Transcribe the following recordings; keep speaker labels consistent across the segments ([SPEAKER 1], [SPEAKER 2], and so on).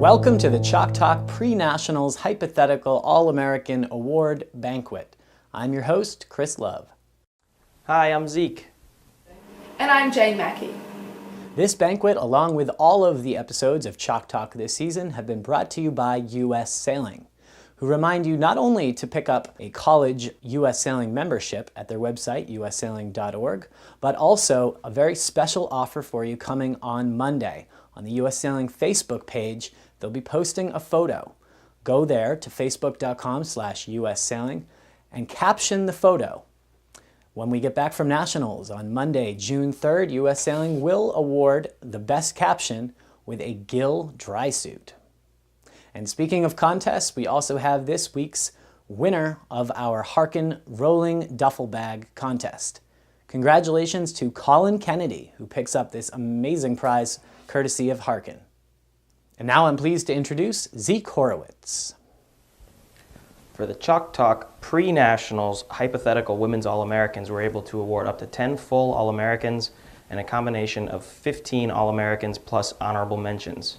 [SPEAKER 1] Welcome to the Chalk Talk Pre-Nationals Hypothetical All-American Award Banquet. I'm your host, Chris Love.
[SPEAKER 2] Hi, I'm Zeke.
[SPEAKER 3] And I'm Jane Mackey.
[SPEAKER 1] This banquet, along with all of the episodes of Chalk Talk this season, have been brought to you by U.S. Sailing, who remind you not only to pick up a college U.S. Sailing membership at their website, ussailing.org, but also a very special offer for you coming on Monday. On the U.S. Sailing Facebook page, they'll be posting a photo. Go there to facebook.com/ussailing and caption the photo. When we get back from Nationals on Monday, June 3rd, U.S. Sailing will award the best caption with a Gill dry suit. And speaking of contests, we also have this week's winner of our Harkin Rolling Duffel Bag contest. Congratulations to Colin Kennedy, who picks up this amazing prize courtesy of Harkin. And now I'm pleased to introduce Zeke Horowitz.
[SPEAKER 2] For the Chalk Talk Pre-Nationals Hypothetical Women's All-Americans, we're able to award up to 10 full All-Americans and a combination of 15 All-Americans plus honorable mentions.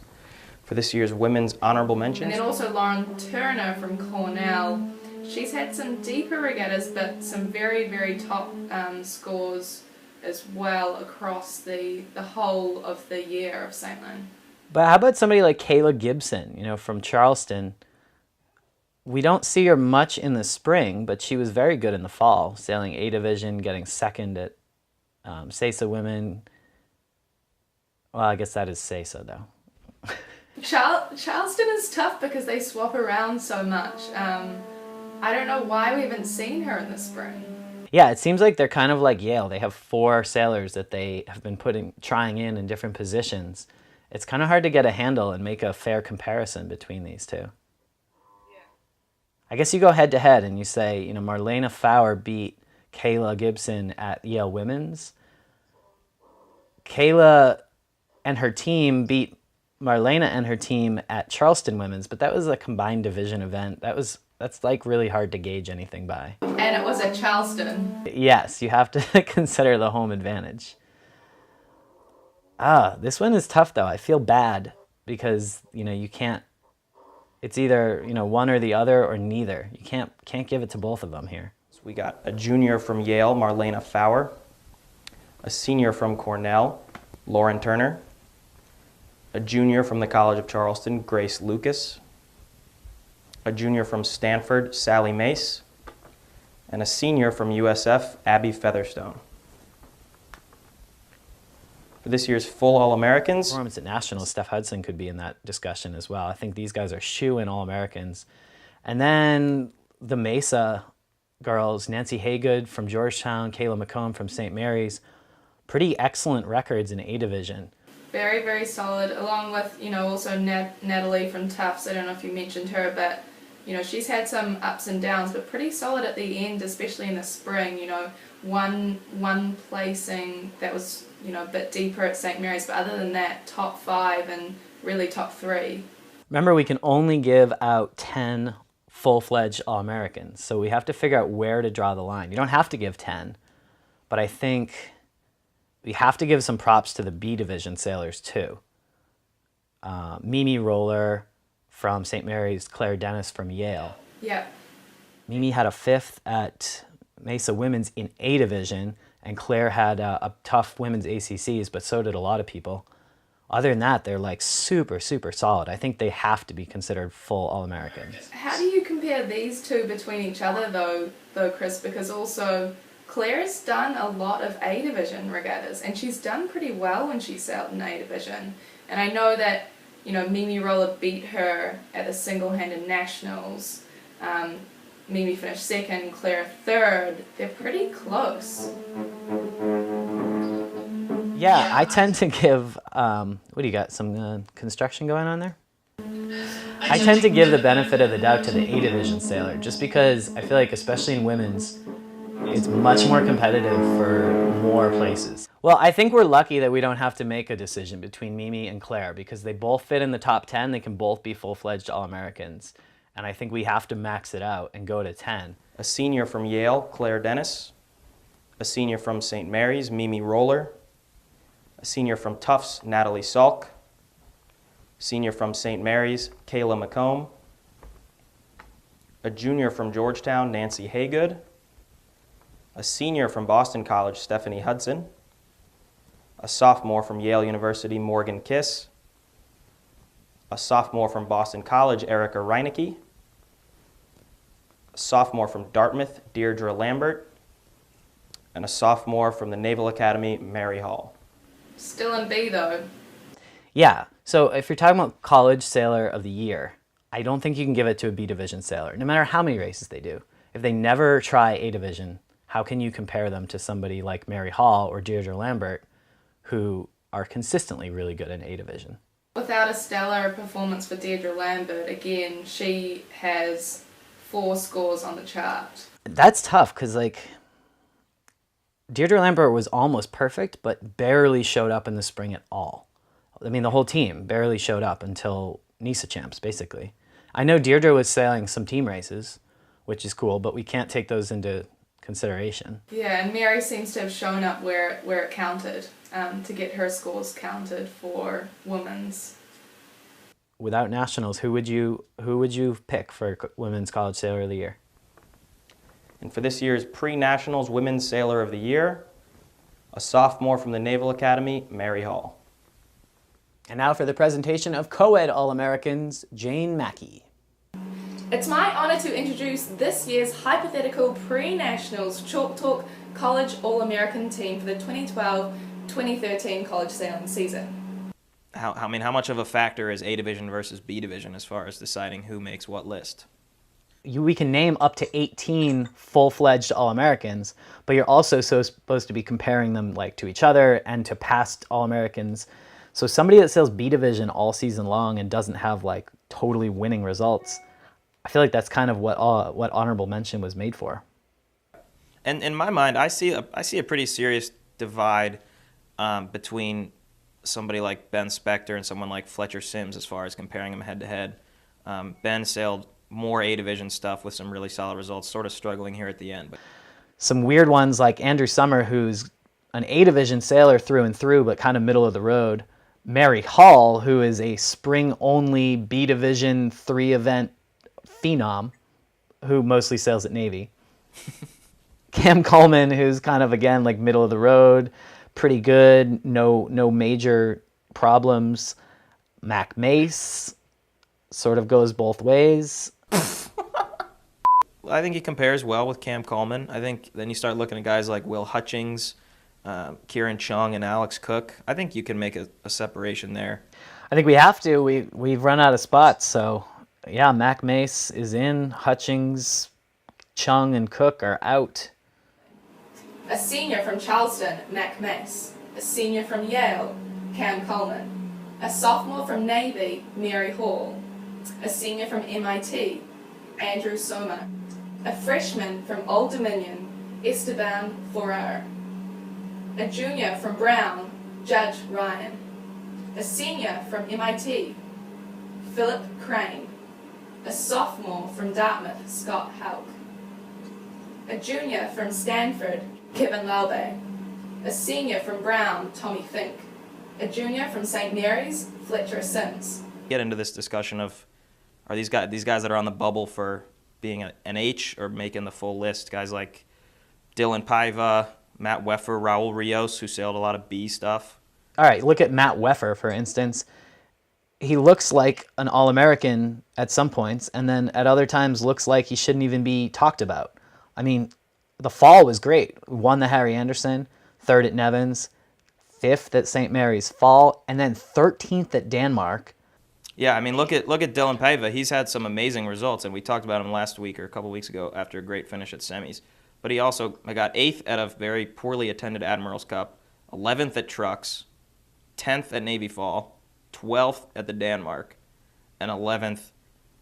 [SPEAKER 2] For this year's Women's Honorable Mentions.
[SPEAKER 3] And then also Lauren Turner from Cornell. She's had some deeper regattas, but some very, very top scores as well across the whole of the year of sailing.
[SPEAKER 1] But how about somebody like Kayla Gibson, from Charleston? We don't see her much in the spring, but she was very good in the fall, sailing A Division, getting second at SASA Women. Well, I guess that is SASA, though.
[SPEAKER 3] Charleston is tough because they swap around so much. I don't know why we haven't seen her in the spring.
[SPEAKER 1] Yeah, it seems like they're kind of like Yale. They have 4 sailors that they have been trying in different positions. It's kind of hard to get a handle and make a fair comparison between these two. I guess you go head-to-head and you say, Marlena Fowler beat Kayla Gibson at Yale Women's. Kayla and her team beat Marlena and her team at Charleston Women's, but that was a combined division event. That's like really hard to gauge anything by.
[SPEAKER 3] And it was at Charleston.
[SPEAKER 1] Yes, you have to consider the home advantage. This one is tough though. I feel bad because, you can't, it's either, one or the other or neither. You can't give it to both of them here.
[SPEAKER 2] So we got a junior from Yale, Marlena Fowler, a senior from Cornell, Lauren Turner, a junior from the College of Charleston, Grace Lucas, a junior from Stanford, Sally Mace, and a senior from USF, Abby Featherstone. For this year's full All-Americans.
[SPEAKER 1] Performance at Nationals, Steph Hudson could be in that discussion as well. I think these guys are shoo-in All-Americans. And then the Mesa girls, Nancy Haygood from Georgetown, Kayla McComb from St. Mary's, pretty excellent records in A Division.
[SPEAKER 3] Very, very solid, along with, also Natalie from Tufts. I don't know if you mentioned her, but, she's had some ups and downs, but pretty solid at the end, especially in the spring. One placing that was, a bit deeper at St. Mary's, but other than that, top 5 and really top 3.
[SPEAKER 1] Remember, we can only give out 10 full-fledged All-Americans, so we have to figure out where to draw the line. You don't have to give 10, but I think we have to give some props to the B Division sailors, too. Mimi Roller from St. Mary's, Claire Dennis from Yale.
[SPEAKER 3] Yeah.
[SPEAKER 1] Mimi had a 5th at Mesa Women's in A Division, and Claire had a tough women's ACCs, but so did a lot of people. Other than that, they're like super, super solid. I think they have to be considered full All-Americans.
[SPEAKER 3] How do you compare these two between each other, though, Chris? Because also Claire's done a lot of A Division regattas, and she's done pretty well when she sailed in A Division. And I know that, Mimi Roller beat her at the single-handed Nationals. Mimi finished 2nd, Claire 3rd. They're pretty close.
[SPEAKER 1] Yeah, I tend to give, what do you got, some construction going on there? I tend to give the benefit of the doubt to the A Division sailor, just because I feel like, especially in women's, it's much more competitive for more places. Well, I think we're lucky that we don't have to make a decision between Mimi and Claire, because they both fit in the top 10. They can both be full-fledged All-Americans. And I think we have to max it out and go to 10.
[SPEAKER 2] A senior from Yale, Claire Dennis, a senior from St. Mary's, Mimi Roller, a senior from Tufts, Natalie Salk, Senior from St. Mary's, Kayla McComb. A junior from Georgetown, Nancy Haygood. A senior from Boston College, Stephanie Hudson. A sophomore from Yale University, Morgan Kiss. A sophomore from Boston College, Erica Reinecke. A sophomore from Dartmouth, Deirdre Lambert. And a sophomore from the Naval Academy, Mary Hall.
[SPEAKER 3] Still in B though.
[SPEAKER 1] Yeah, so if you're talking about college sailor of the year, I don't think you can give it to a B division sailor, no matter how many races they do. If they never try A division, how can you compare them to somebody like Mary Hall or Deirdre Lambert, who are consistently really good in A division?
[SPEAKER 3] Without a stellar performance for Deirdre Lambert, again, she has 4 scores on the chart.
[SPEAKER 1] That's tough because, like, Deirdre Lambert was almost perfect, but barely showed up in the spring at all. I mean, the whole team barely showed up until NISA Champs, basically. I know Deirdre was sailing some team races, which is cool, but we can't take those into consideration.
[SPEAKER 3] Yeah, and Mary seems to have shown up where it counted, to get her scores counted for women's.
[SPEAKER 1] Without nationals, who would you pick for Women's College Sailor of the Year?
[SPEAKER 2] And for this year's pre-nationals Women's Sailor of the Year, a sophomore from the Naval Academy, Mary Hall.
[SPEAKER 1] And now for the presentation of co-ed All-Americans, Jane Mackey.
[SPEAKER 3] It's my honour to introduce this year's Hypothetical Pre-Nationals Chalk Talk College All-American team for the 2012-2013 college sailing season.
[SPEAKER 2] How much of a factor is A division versus B division as far as deciding who makes what list?
[SPEAKER 1] We can name up to 18 full-fledged All-Americans, but you're also supposed to be comparing them like to each other and to past All-Americans. So somebody that sails B division all season long and doesn't have like totally winning results, I feel like that's kind of what honorable mention was made for.
[SPEAKER 2] And in my mind, I see a pretty serious divide between somebody like Ben Spector and someone like Fletcher Sims as far as comparing them head to head. Ben sailed more A division stuff with some really solid results, sort of struggling here at the end. But
[SPEAKER 1] some weird ones like Andrew Summer, who's an A division sailor through and through, but kind of middle of the road. Mary Hall, who is a spring only B division 3 event phenom, who mostly sails at Navy. Cam Coleman, who's kind of, again, like middle of the road, pretty good, no major problems. Mac Mace sort of goes both ways.
[SPEAKER 2] I think he compares well with Cam Coleman. I think then you start looking at guys like Will Hutchings, Kieran Chung, and Alex Cook. I think you can make a separation there.
[SPEAKER 1] I think we have to. We've run out of spots, so yeah, Mac Mace is in. Hutchings, Chung, and Cook are out.
[SPEAKER 3] A senior from Charleston, Mac Mace. A senior from Yale, Cam Coleman. A sophomore from Navy, Mary Hall. A senior from MIT, Andrew Sommer. A freshman from Old Dominion, Esteban Forar. A junior from Brown, Judge Ryan. A senior from MIT, Philip Crane. A sophomore from Dartmouth, Scott Hauk. A junior from Stanford, Kevin Laube. A senior from Brown, Tommy Fink. A junior from St. Mary's, Fletcher Sims.
[SPEAKER 2] Get into this discussion of are these guys that are on the bubble for being an H or making the full list, guys like Dylan Paiva, Matt Weffer, Raul Rios, who sailed a lot of B stuff.
[SPEAKER 1] All right, look at Matt Weffer, for instance. He looks like an All-American at some points, and then at other times looks like he shouldn't even be talked about. I mean, the fall was great. Won the Harry Anderson, 3rd at Nevins, 5th at St. Mary's fall, and then 13th at Denmark.
[SPEAKER 2] Yeah, I mean, look at Dylan Paiva. He's had some amazing results, and we talked about him last week or a couple weeks ago after a great finish at semis. But he also got 8th at a very poorly attended Admirals Cup, 11th at Trucks, 10th at Navy Fall, 12th at the Denmark, and 11th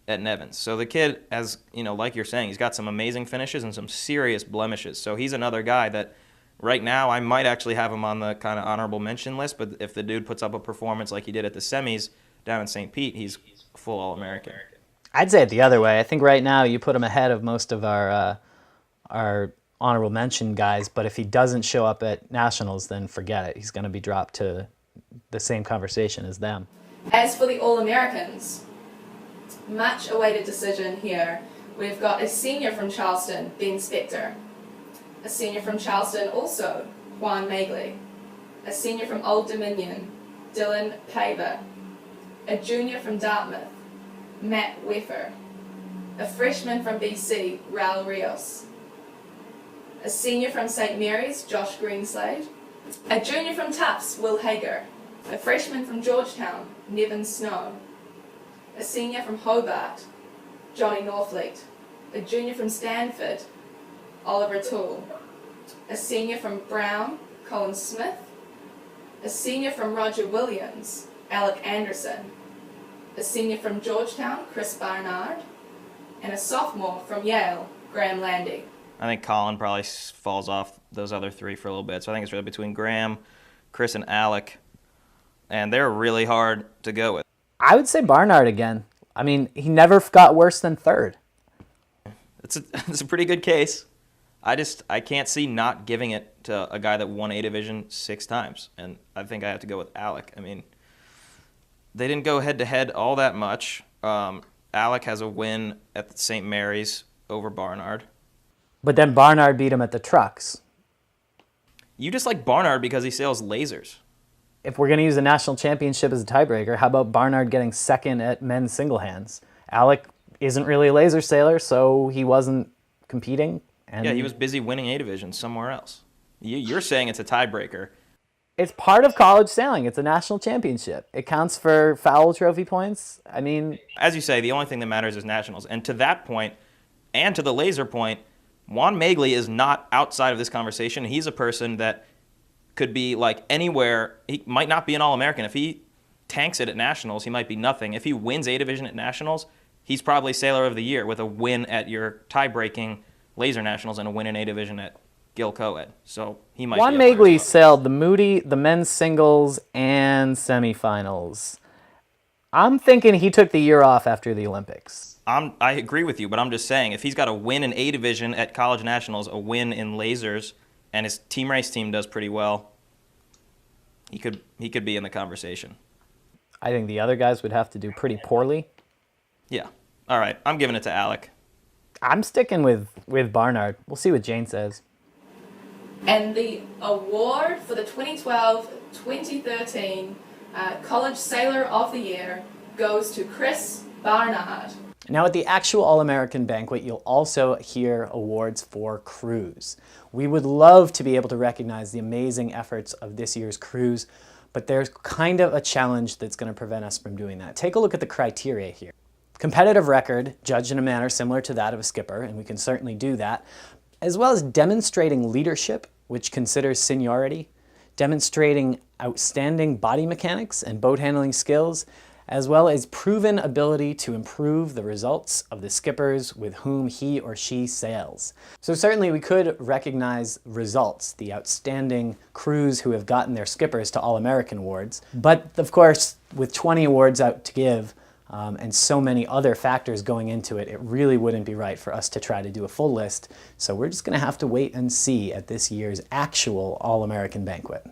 [SPEAKER 2] at Nevins. So the kid has, like you're saying, he's got some amazing finishes and some serious blemishes. So he's another guy that right now I might actually have him on the kind of honorable mention list, but if the dude puts up a performance like he did at the semis down in St. Pete, he's a full All-American.
[SPEAKER 1] I'd say it the other way. I think right now you put him ahead of most of our honorable mention guys, but if he doesn't show up at nationals, then forget it. He's going to be dropped to the same conversation as them.
[SPEAKER 3] As for the All-Americans, much awaited decision here. We've got a senior from Charleston, Ben Spector. A senior from Charleston also, Juan Magley. A senior from Old Dominion, Dylan Paver. A junior from Dartmouth, Matt Weffer. A freshman from BC, Raul Rios. A senior from St. Mary's, Josh Greenslade. A junior from Tufts, Will Hager. A freshman from Georgetown, Nevin Snow. A senior from Hobart, Johnny Norfleet. A junior from Stanford, Oliver Toole. A senior from Brown, Colin Smith. A senior from Roger Williams, Alec Anderson. A senior from Georgetown, Chris Barnard. And a sophomore from Yale, Graham Landy.
[SPEAKER 2] I think Colin probably falls off those other three for a little bit. So I think it's really between Graham, Chris, and Alec. And they're really hard to go with.
[SPEAKER 1] I would say Barnard again. I mean, he never got worse than third.
[SPEAKER 2] It's a pretty good case. I can't see not giving it to a guy that won A Division 6 times. And I think I have to go with Alec. I mean, they didn't go head-to-head all that much. Alec has a win at the St. Mary's over Barnard.
[SPEAKER 1] But then Barnard beat him at the trucks.
[SPEAKER 2] You just like Barnard because he sails lasers.
[SPEAKER 1] If we're going to use the national championship as a tiebreaker, how about Barnard getting second at men's single hands? Alec isn't really a laser sailor, so he wasn't competing. And
[SPEAKER 2] yeah, he was busy winning A Division somewhere else. You're saying it's a tiebreaker.
[SPEAKER 1] It's part of college sailing. It's a national championship. It counts for foul trophy points. I mean,
[SPEAKER 2] as you say, the only thing that matters is nationals. And to that point, and to the laser point, Juan Magley is not outside of this conversation. He's a person that could be like anywhere. He might not be an All-American. If he tanks it at nationals, he might be nothing. If he wins A Division at nationals, he's probably Sailor of the Year with a win at your tie-breaking laser nationals and a win in A Division at Gil Coed. So he might.
[SPEAKER 1] Juan
[SPEAKER 2] be up there
[SPEAKER 1] Magley
[SPEAKER 2] as well.
[SPEAKER 1] sailed the Moody, the men's singles, and semifinals. I'm thinking he took the year off after the Olympics.
[SPEAKER 2] I agree with you, but I'm just saying, if he's got a win in A Division at college nationals, a win in lasers, and his team race team does pretty well, he could be in the conversation.
[SPEAKER 1] I think the other guys would have to do pretty poorly.
[SPEAKER 2] Yeah. All right. I'm giving it to Alec.
[SPEAKER 1] I'm sticking with Barnard. We'll see what Jane says.
[SPEAKER 3] And the award for the 2012-2013 College Sailor of the Year goes to Chris Barnard.
[SPEAKER 1] Now at the actual All-American Banquet, you'll also hear awards for crews. We would love to be able to recognize the amazing efforts of this year's crews, but there's kind of a challenge that's going to prevent us from doing that. Take a look at the criteria here. Competitive record, judged in a manner similar to that of a skipper, and we can certainly do that, as well as demonstrating leadership, which considers seniority, demonstrating outstanding body mechanics and boat handling skills, as well as proven ability to improve the results of the skippers with whom he or she sails. So certainly we could recognize results, the outstanding crews who have gotten their skippers to All-American awards. But of course, with 20 awards out to give, and so many other factors going into it, it really wouldn't be right for us to try to do a full list. So we're just going to have to wait and see at this year's actual All-American Banquet.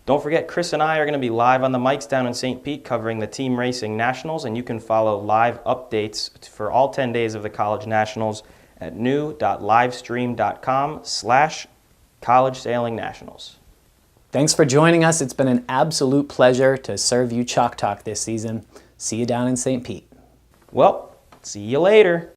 [SPEAKER 2] Don't forget, Chris and I are going to be live on the mics down in St. Pete covering the Team Racing Nationals, and you can follow live updates for all 10 days of the College Nationals at new.livestream.com/College Sailing Nationals.
[SPEAKER 1] Thanks for joining us. It's been an absolute pleasure to serve you Chalk Talk this season. See you down in St. Pete.
[SPEAKER 2] Well, see you later.